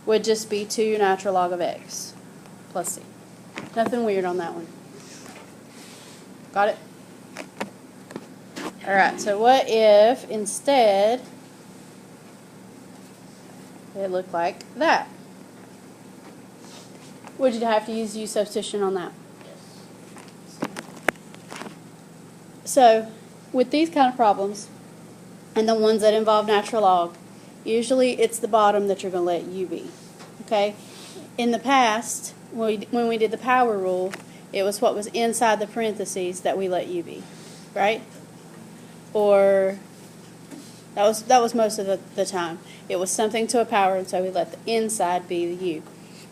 would just be 2 natural log of x plus c. Nothing weird on that one. Got it? Alright, so what if instead it looked like that? Would you have to use u substitution on that? So, with these kind of problems, and the ones that involve natural log, usually it's the bottom that you're going to let u be. Okay? In the past, when we did the power rule, it was what was inside the parentheses that we let u be. Right? Or that was most of the time. It was something to a power, and so we let the inside be the u.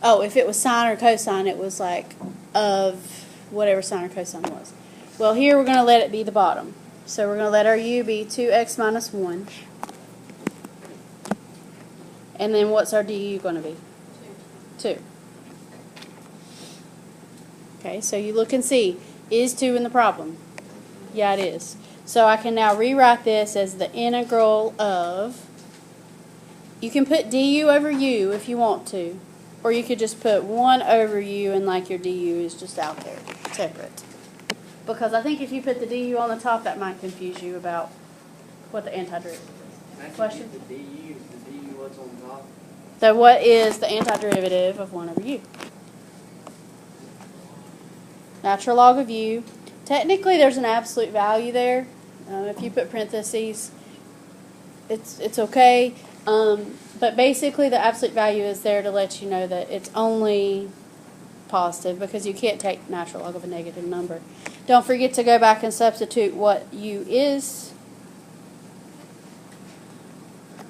Oh, if it was sine or cosine, it was like of whatever sine or cosine was. Well, here we're going to let it be the bottom. So we're going to let our u be 2x minus 1. And then what's our du going to be? 2. Okay, so you look and see. Is 2 in the problem? Yeah, it is. So I can now rewrite this as the integral of, you can put du over u if you want to, or you could just put 1 over u and like your du is just out there, separate. Because I think if you put the du on the top, that might confuse you about what the antiderivative is. Question? The du what's on top? So what is the antiderivative of 1 over u? Natural log of u. Technically, there's an absolute value there. If you put parentheses, it's okay. But basically, the absolute value is there to let you know that it's only positive because you can't take natural log of a negative number. Don't forget to go back and substitute what u is,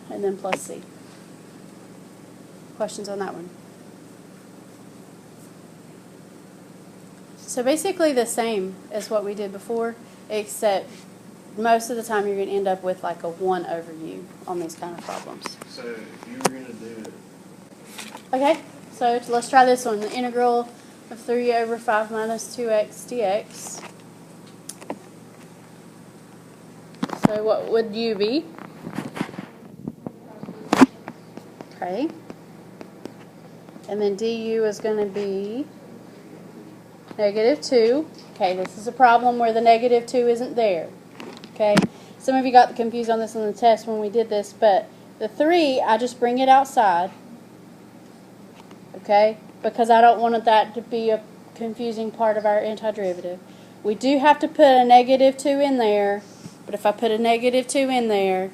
and then plus c. Questions on that one? So basically the same as what we did before, except most of the time you're going to end up with like a 1 over u on these kind of problems. So if you were going to do it. Okay, so let's try this one. The integral of 3 over 5 minus 2x dx. So what would u be? Okay. And then du is going to be negative 2. Okay, this is a problem where the negative 2 isn't there. Okay, some of you got confused on this on the test when we did this, but the 3, I just bring it outside. Okay, because I don't want that to be a confusing part of our antiderivative. We do have to put a negative 2 in there, but if I put a negative 2 in there,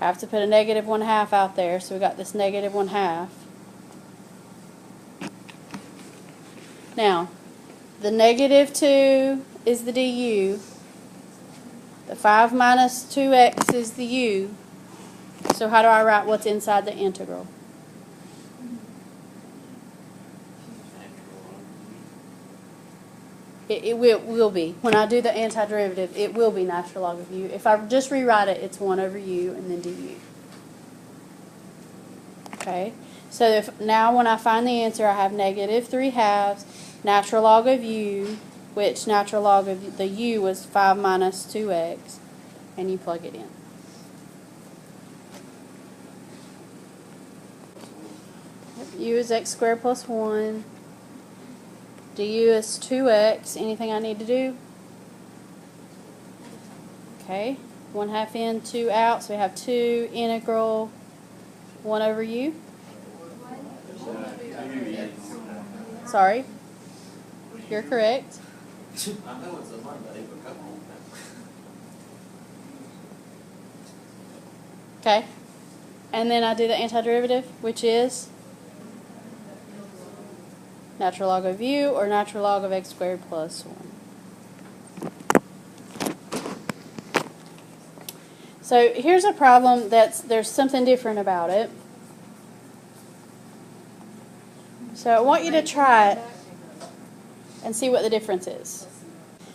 I have to put a negative 1/2 out there, so we got this negative 1/2. Now, the negative 2 is the du. The 5 minus 2x is the u. So how do I write what's inside the integral? It will be. When I do the antiderivative, it will be natural log of u. If I just rewrite it, it's 1 over u and then du. Okay? So now when I find the answer, I have negative 3/2 natural log of u, which natural log of the u was 5 minus 2x, and you plug it in. U is x squared plus 1. Du is 2x. Anything I need to do? Okay. 1/2 in, 2 out. So we have 2 integral 1 over u. Sorry. You're correct. I know it's a Monday, but come on. Okay. And then I do the antiderivative, which is natural log of u or natural log of x squared plus 1. So here's a problem there's something different about it. So I want you to try it and see what the difference is.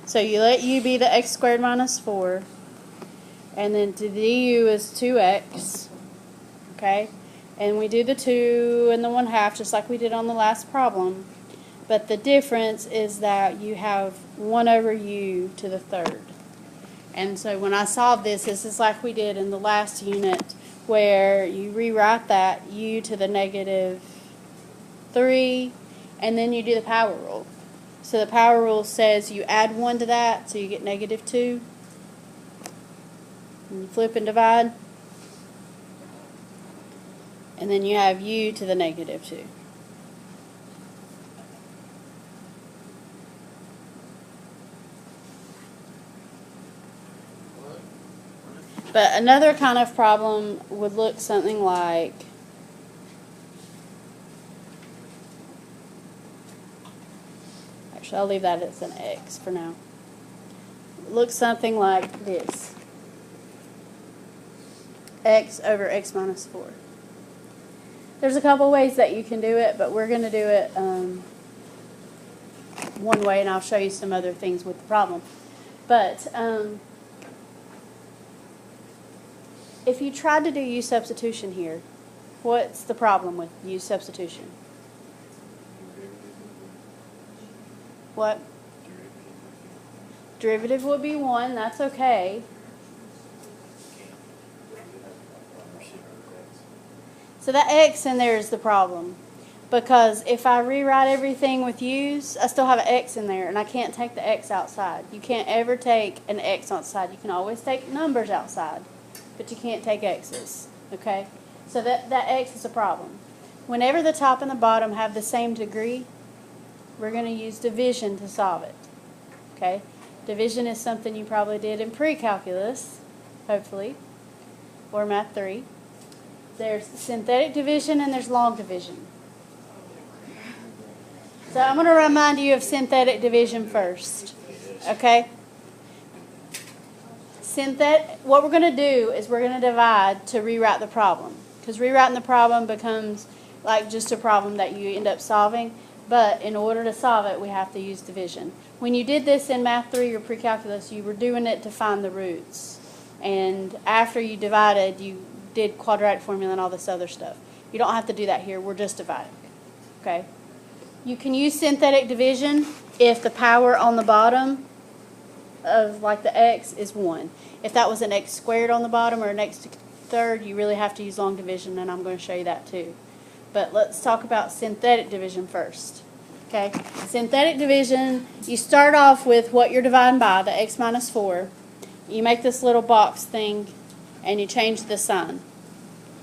So you let u be the x squared minus 4, and then the du is 2x, okay? And we do the 2 and the 1/2 just like we did on the last problem. But the difference is that you have 1 over u to the 3rd. And so when I solve this, this is like we did in the last unit where you rewrite that u to the negative 3, and then you do the power rule. So the power rule says you add 1 to that, so you get negative 2. And you flip and divide. And then you have u to the negative 2. But another kind of problem would look something like, actually I'll leave that as an x for now. It looks something like this. X over x minus 4. There's a couple ways that you can do it, but we're going to do it one way, and I'll show you some other things with the problem. But if you tried to do u substitution here, what's the problem with u substitution? What? Derivative would be 1, that's okay. So that x in there is the problem. Because if I rewrite everything with u's, I still have an x in there, and I can't take the x outside. You can't ever take an x outside. You can always take numbers outside, but you can't take x's, okay? So that x is a problem. Whenever the top and the bottom have the same degree, we're going to use division to solve it, okay? Division is something you probably did in pre-calculus, hopefully, or Math 3. There's synthetic division and there's long division. So I'm going to remind you of synthetic division first, okay? What we're going to do is we're going to divide to rewrite the problem, because rewriting the problem becomes like just a problem that you end up solving, but in order to solve it, we have to use division. When you did this in Math 3 or pre-calculus, you were doing it to find the roots, and after you divided, you did quadratic formula and all this other stuff. You don't have to do that here. We're just dividing, okay? You can use synthetic division if the power on the bottom of like the x is 1. If that was an x squared on the bottom or an x to the third, you really have to use long division, and I'm going to show you that too. But let's talk about synthetic division first. Okay? Synthetic division, you start off with what you're dividing by, the x minus 4. You make this little box thing, and you change the sign.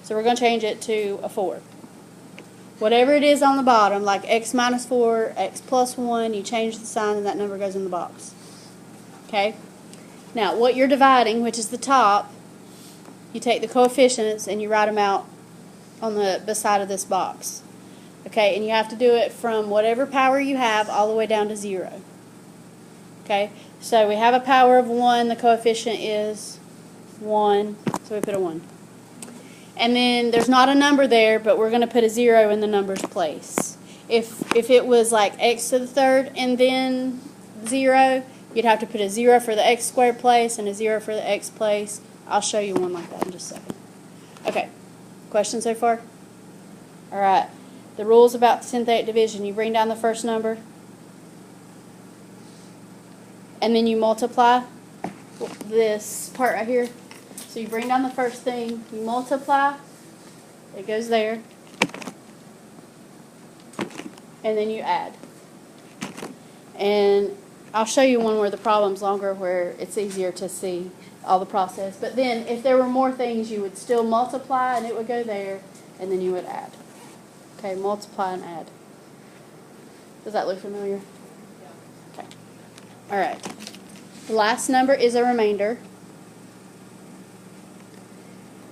So we're going to change it to a 4. Whatever it is on the bottom, like x minus 4, x plus 1, you change the sign and that number goes in the box. Okay? Now, what you're dividing, which is the top, you take the coefficients and you write them out on the beside of this box. Okay? And you have to do it from whatever power you have all the way down to 0. Okay? So we have a power of 1. The coefficient is 1. So we put a 1. And then there's not a number there, but we're going to put a 0 in the number's place. If it was like x to the third and then 0, you'd have to put a 0 for the x squared place and a 0 for the x place. I'll show you one like that in just a second. Okay, questions so far? All right, the rules about synthetic division. You bring down the first number, and then you multiply this part right here. So you bring down the first thing, you multiply, it goes there, and then you add. And I'll show you one where the problem's longer, where it's easier to see all the process. But then if there were more things, you would still multiply, and it would go there, and then you would add. Okay, multiply and add. Does that look familiar? Okay. All right. The last number is a remainder.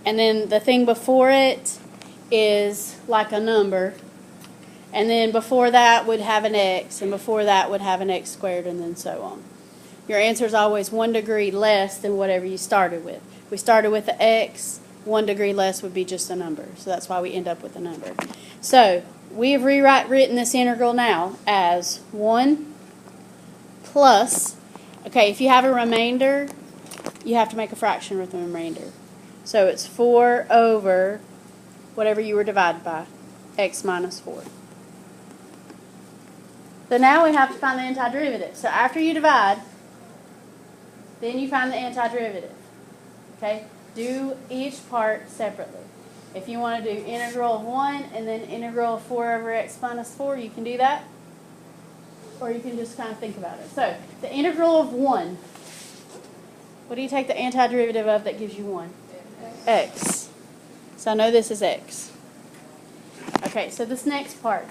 And then the thing before it is like a number. And then before that would have an x, and before that would have an x squared, and then so on. Your answer is always 1 degree less than whatever you started with. We started with the x, 1 degree less would be just a number. So that's why we end up with a number. So we have rewritten this integral now as 1 plus, okay, if you have a remainder, you have to make a fraction with the remainder. So it's 4 over whatever you were divided by, x minus 4. So now we have to find the antiderivative. So after you divide, then you find the antiderivative. Okay? Do each part separately. If you want to do integral of 1 and then integral of 4 over x minus 4, you can do that. Or you can just kind of think about it. So, the integral of 1, what do you take the antiderivative of that gives you 1? X. So I know this is x. Okay, so this next part,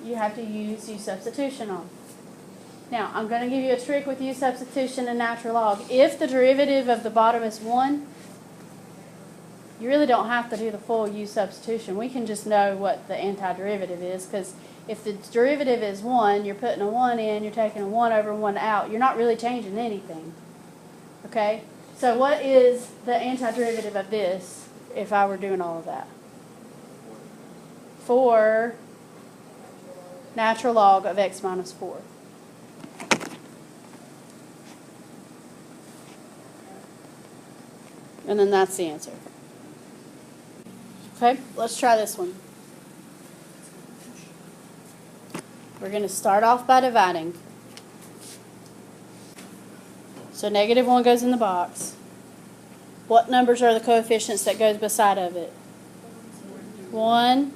you have to use substitution on. Now, I'm going to give you a trick with u substitution and natural log. If the derivative of the bottom is 1, you really don't have to do the full u substitution. We can just know what the antiderivative is, because if the derivative is 1, you're putting a 1 in, you're taking a 1 over 1 out. You're not really changing anything. Okay? So what is the antiderivative of this if I were doing all of that? 4 natural log of x minus 4. And then that's the answer. Okay, let's try this one. We're going to start off by dividing. So negative 1 goes in the box. What numbers are the coefficients that goes beside of it? 1,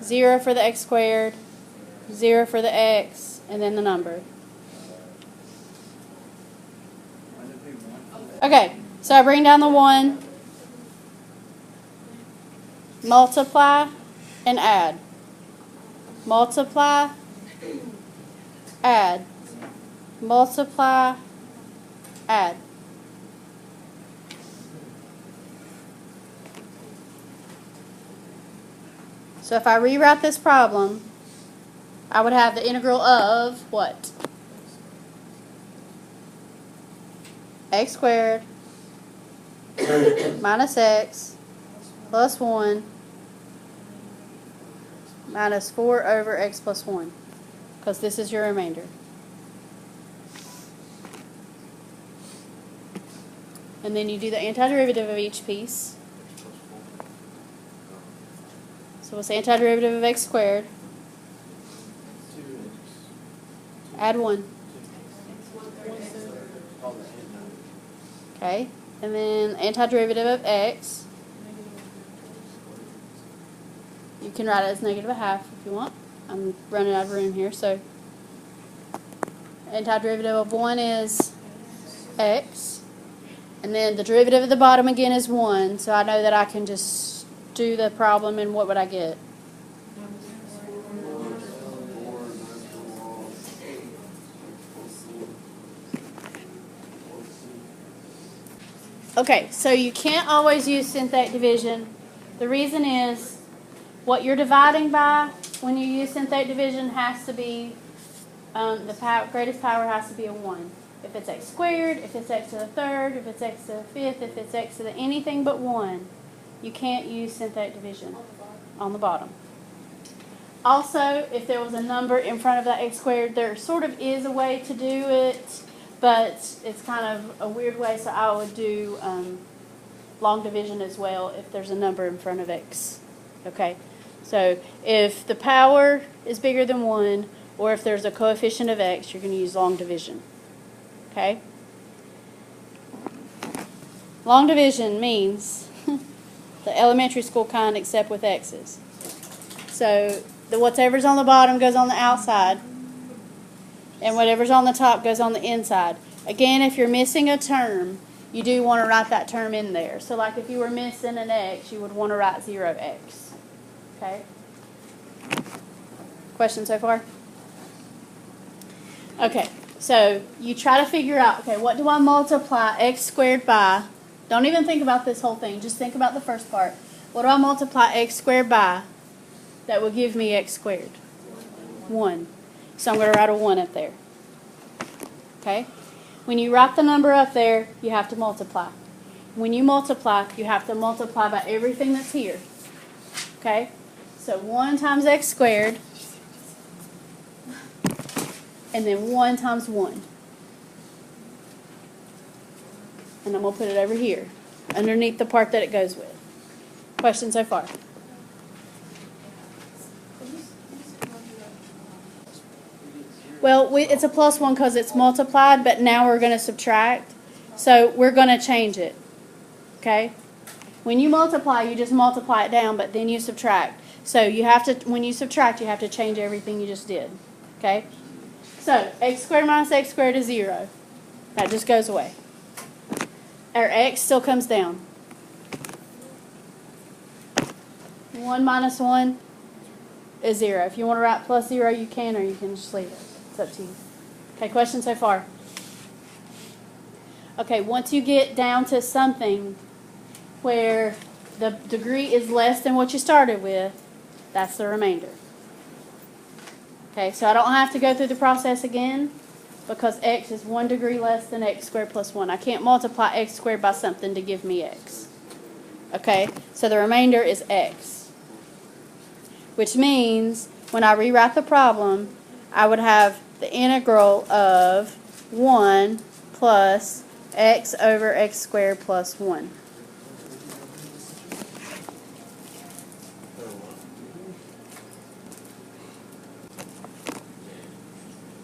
0 for the x squared, 0 for the x, and then the number. Okay, so I bring down the 1, multiply, and add. Multiply, add. Multiply, add. So if I rewrite this problem, I would have the integral of what? X squared minus x plus 1 minus 4 over x plus 1, because this is your remainder. And then you do the antiderivative of each piece. So what's the antiderivative of x squared? Add 1. Okay, and then antiderivative of x. You can write it as negative a half if you want. I'm running out of room here, so antiderivative of 1 is x. And then the derivative of the bottom again is 1, so I know that I can just do the problem, and what would I get? Okay, so you can't always use synthetic division. The reason is what you're dividing by when you use synthetic division has to be, the greatest power has to be a 1. If it's x squared, if it's x to the third, if it's x to the fifth, if it's x to the anything but 1, you can't use synthetic division on the bottom. Also, if there was a number in front of that x squared, there sort of is a way to do it, but it's kind of a weird way, so I would do long division as well if there's a number in front of x. Okay, so if the power is bigger than 1, or if there's a coefficient of x, you're going to use long division. Okay? Long division means the elementary school kind except with x's. So whatever's on the bottom goes on the outside, and whatever's on the top goes on the inside. Again, if you're missing a term, you do want to write that term in there. So like if you were missing an x, you would want to write 0x. Okay? Question so far? Okay, so you try to figure out, okay, what do I multiply x squared by? Don't even think about this whole thing. Just think about the first part. What do I multiply x squared by that will give me x squared? 1. So I'm going to write a 1 up there. Okay? When you write the number up there, you have to multiply. When you multiply, you have to multiply by everything that's here. Okay? So 1 times x squared, and then 1 times 1. And I'm going to put it over here, underneath the part that it goes with. Question so far? Well, it's a plus 1 because it's multiplied, but now we're going to subtract. So we're going to change it. Okay? When you multiply, you just multiply it down, but then you subtract. So you have to, when you subtract, you have to change everything you just did. Okay? So x squared minus x squared is 0. That just goes away. Our x still comes down. 1 minus 1 is 0. If you want to write plus 0, you can, or you can just leave it. It's up to you. Okay, question so far? Okay, once you get down to something where the degree is less than what you started with, that's the remainder. Okay, so I don't have to go through the process again because x is 1 degree less than x squared plus 1. I can't multiply x squared by something to give me x. Okay, so the remainder is x. Which means when I rewrite the problem, I would have the integral of 1 plus x over x squared plus 1.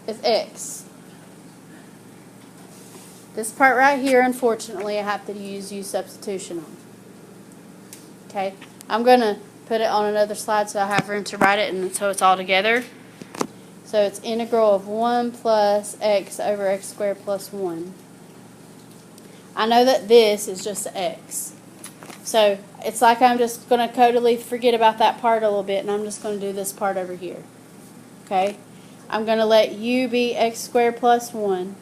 Is x. This part right here, unfortunately, I have to use substitution on. Okay, I'm going to put it on another slide so I have room to write it and so it's all together. So it's integral of 1 plus x over x squared plus 1. I know that this is just x. So it's like I'm just going to totally forget about that part a little bit and I'm just going to do this part over here. Okay? I'm going to let u be x squared plus 1.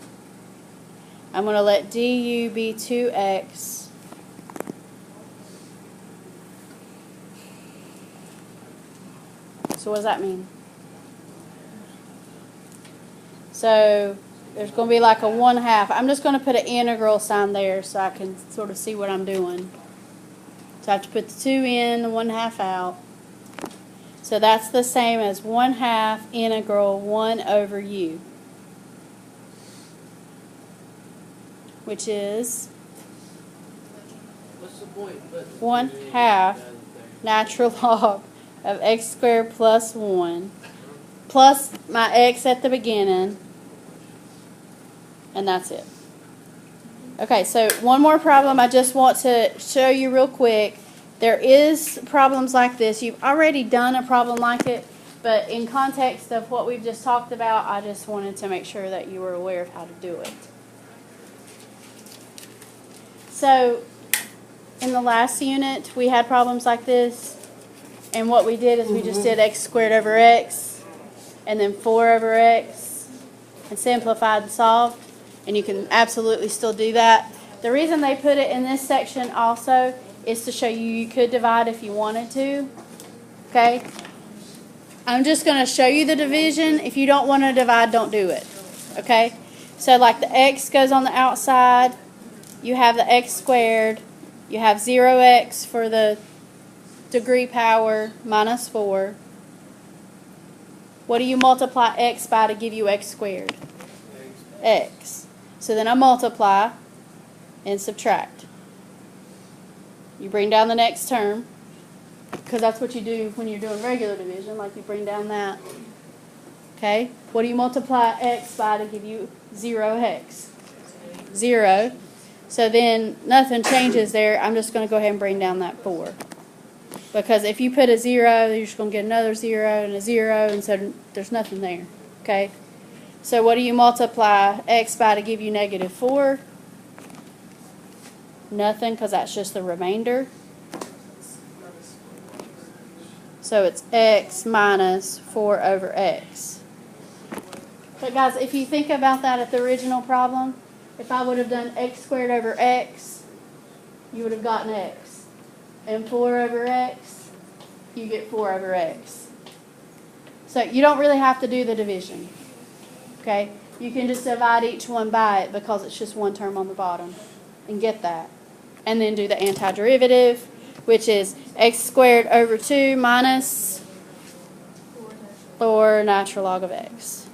I'm going to let du be 2x. So what does that mean? So there's going to be like a 1/2. I'm just going to put an integral sign there so I can sort of see what I'm doing. So I have to put the 2 in, the 1/2 out. So that's the same as 1/2 integral 1 over u, which is What's the point? 1/2 natural log of x squared plus 1 plus my x at the beginning, and that's it. Okay, so one more problem I just want to show you real quick. There is problems like this. You've already done a problem like it, but in context of what we've just talked about, I just wanted to make sure that you were aware of how to do it. So in the last unit, we had problems like this, and what we did is we just did x squared over x, and then 4 over x, and simplified and solved, and you can absolutely still do that. The reason they put it in this section also is to show you could divide if you wanted to. Okay? I'm just going to show you the division. If you don't want to divide, don't do it. Okay? So like the x goes on the outside. You have the x squared. You have 0x for the degree power minus 4. What do you multiply x by to give you x squared? X. So then I multiply and subtract. You bring down the next term, because that's what you do when you're doing regular division, like you bring down that. Okay? What do you multiply x by to give you 0x? 0. So then nothing changes there. I'm just going to go ahead and bring down that 4. Because if you put a 0, you're just going to get another 0 and a 0, and so there's nothing there. Okay? So what do you multiply x by to give you negative 4? Nothing, because that's just the remainder. So it's x minus 4 over x. But guys, if you think about that at the original problem, if I would have done x squared over x, you would have gotten x. And 4 over x, you get 4 over x. So you don't really have to do the division. Okay? You can just divide each one by it because it's just one term on the bottom. And get that. And then do the antiderivative, which is x squared over 2 minus 4 natural log of x.